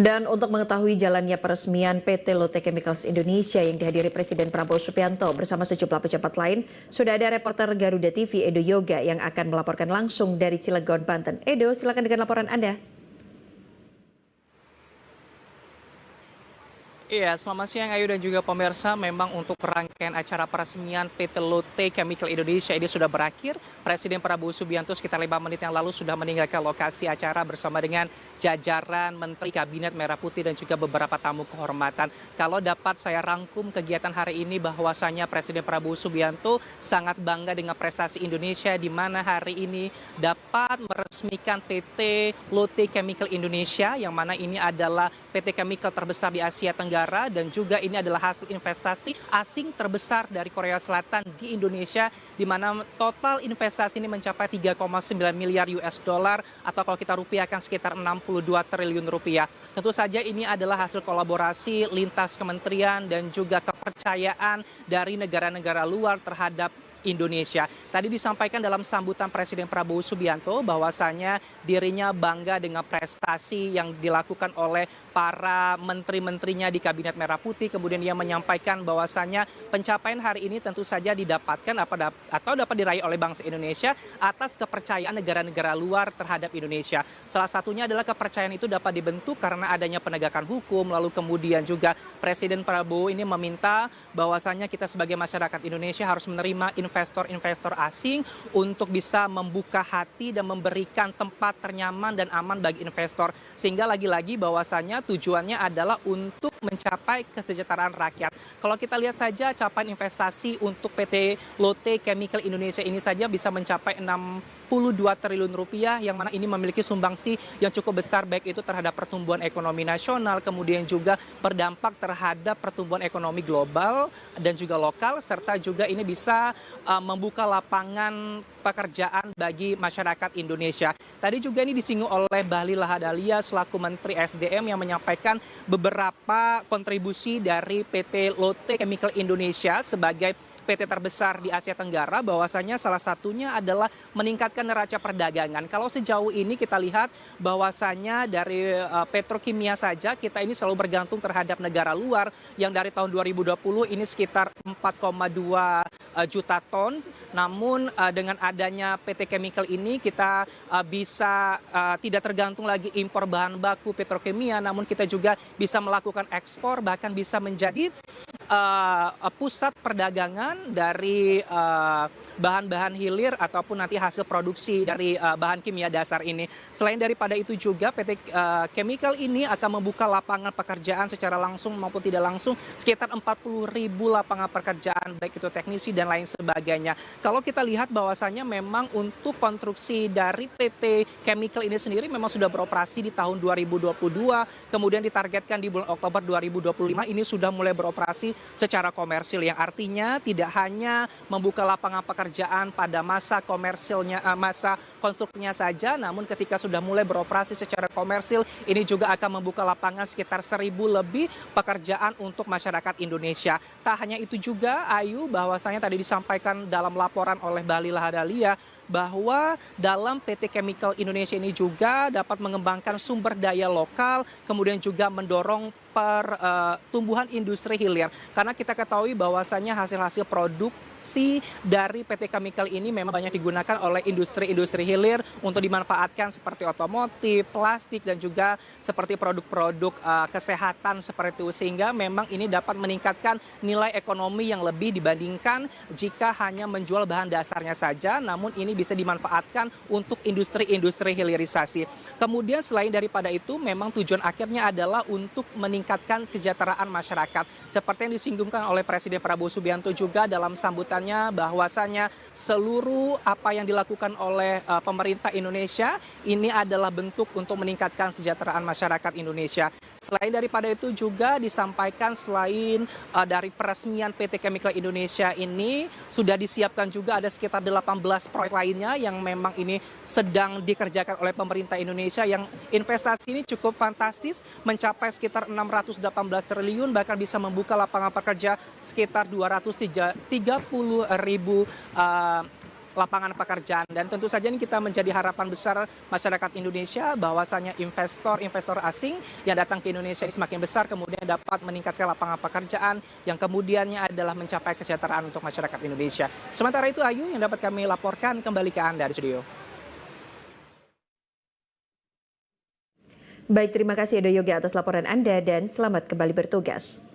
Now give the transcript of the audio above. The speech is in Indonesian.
Dan untuk mengetahui jalannya peresmian PT Lotte Chemicals Indonesia yang dihadiri Presiden Prabowo Subianto bersama sejumlah pejabat lain, sudah ada reporter Garuda TV Edo Yoga yang akan melaporkan langsung dari Cilegon, Banten. Edo, silakan dengan laporan Anda. Iya, selamat siang Ayu dan juga pemirsa. Memang untuk rangkaian acara peresmian PT Lotte Chemical Indonesia ini sudah berakhir. Presiden Prabowo Subianto sekitar 5 menit yang lalu sudah meninggalkan lokasi acara bersama dengan jajaran Menteri Kabinet Merah Putih dan juga beberapa tamu kehormatan. Kalau dapat saya rangkum kegiatan hari ini, bahwasanya Presiden Prabowo Subianto sangat bangga dengan prestasi Indonesia, di mana hari ini dapat meresmikan PT Lotte Chemical Indonesia, yang mana ini adalah PT chemical terbesar di Asia Tenggara, dan juga ini adalah hasil investasi asing terbesar dari Korea Selatan di Indonesia, di mana total investasi ini mencapai 3,9 miliar US dollar, atau kalau kita rupiahkan sekitar 62 triliun rupiah. Tentu saja ini adalah hasil kolaborasi lintas kementerian dan juga kepercayaan dari negara-negara luar terhadap Indonesia. Tadi disampaikan dalam sambutan Presiden Prabowo Subianto bahwasanya dirinya bangga dengan prestasi yang dilakukan oleh para menteri-menterinya di Kabinet Merah Putih. Kemudian ia menyampaikan bahwasanya pencapaian hari ini tentu saja didapatkan atau dapat diraih oleh bangsa Indonesia atas kepercayaan negara-negara luar terhadap Indonesia. Salah satunya adalah kepercayaan itu dapat dibentuk karena adanya penegakan hukum. Lalu kemudian juga Presiden Prabowo ini meminta bahwasanya kita sebagai masyarakat Indonesia harus menerima investor-investor asing untuk bisa membuka hati dan memberikan tempat ternyaman dan aman bagi investor. Sehingga lagi-lagi bahwasannya tujuannya adalah untuk mencapai kesejahteraan rakyat. Kalau kita lihat saja capaian investasi untuk PT Lotte Chemical Indonesia ini saja bisa mencapai 62 triliun rupiah, yang mana ini memiliki sumbangsi yang cukup besar, baik itu terhadap pertumbuhan ekonomi nasional, kemudian juga berdampak terhadap pertumbuhan ekonomi global dan juga lokal, serta juga ini bisa membuka lapangan pekerjaan bagi masyarakat Indonesia. Tadi juga ini disinggung oleh Bahlil Lahadalia selaku Menteri SDM yang menyampaikan beberapa kontribusi dari PT Lotte Chemical Indonesia sebagai PT terbesar di Asia Tenggara, bahwasanya salah satunya adalah meningkatkan neraca perdagangan. Kalau sejauh ini kita lihat bahwasanya dari petrokimia saja kita ini selalu bergantung terhadap negara luar, yang dari tahun 2020 ini sekitar 4,2 juta ton. Namun dengan adanya PT Chemical ini kita bisa tidak tergantung lagi impor bahan baku petrokimia, namun kita juga bisa melakukan ekspor, bahkan bisa menjadi pusat perdagangan dari bahan-bahan hilir ataupun nanti hasil produksi dari bahan kimia dasar ini. Selain daripada itu juga PT Chemical ini akan membuka lapangan pekerjaan secara langsung maupun tidak langsung sekitar 40.000 lapangan pekerjaan, baik itu teknisi dan lain sebagainya. Kalau kita lihat bahwasanya memang untuk konstruksi dari PT Chemical ini sendiri memang sudah beroperasi di tahun 2022, kemudian ditargetkan di bulan Oktober 2025 ini sudah mulai beroperasi secara komersil, yang artinya tidak hanya membuka lapangan pekerjaan pada masa komersilnya, masa konstruksinya saja, namun ketika sudah mulai beroperasi secara komersil ini juga akan membuka lapangan sekitar 1.000 lebih pekerjaan untuk masyarakat Indonesia. Tak hanya itu juga Ayu, bahwasanya tadi disampaikan dalam laporan oleh Bahlil Lahadalia bahwa dalam PT Chemical Indonesia ini juga dapat mengembangkan sumber daya lokal, kemudian juga mendorong pertumbuhan industri hilir. Karena kita ketahui bahwasannya hasil-hasil produksi dari PT Chemical ini memang banyak digunakan oleh industri-industri hilir untuk dimanfaatkan seperti otomotif, plastik, dan juga seperti produk-produk kesehatan seperti itu. Sehingga memang ini dapat meningkatkan nilai ekonomi yang lebih dibandingkan jika hanya menjual bahan dasarnya saja, namun ini bisa dimanfaatkan untuk industri-industri hilirisasi. Kemudian selain daripada itu, memang tujuan akhirnya adalah untuk meningkatkan kesejahteraan masyarakat. Seperti yang disinggungkan oleh Presiden Prabowo Subianto juga dalam sambutannya, bahwasanya seluruh apa yang dilakukan oleh pemerintah Indonesia ini adalah bentuk untuk meningkatkan kesejahteraan masyarakat Indonesia. Selain daripada itu juga disampaikan selain dari peresmian PT Chemical Indonesia ini sudah disiapkan juga ada sekitar 18 proyek lainnya yang memang ini sedang dikerjakan oleh pemerintah Indonesia, yang investasi ini cukup fantastis mencapai sekitar 618 triliun, bahkan bisa membuka lapangan pekerja sekitar 230.000 lapangan pekerjaan. Dan tentu saja ini kita menjadi harapan besar masyarakat Indonesia bahwasanya investor asing yang datang ke Indonesia ini semakin besar, kemudian dapat meningkatkan lapangan pekerjaan yang kemudiannya adalah mencapai kesejahteraan untuk masyarakat Indonesia. Sementara itu Ayu yang dapat kami laporkan kembali ke Anda di studio. Baik, terima kasih Edo Yoga atas laporan Anda dan selamat kembali bertugas.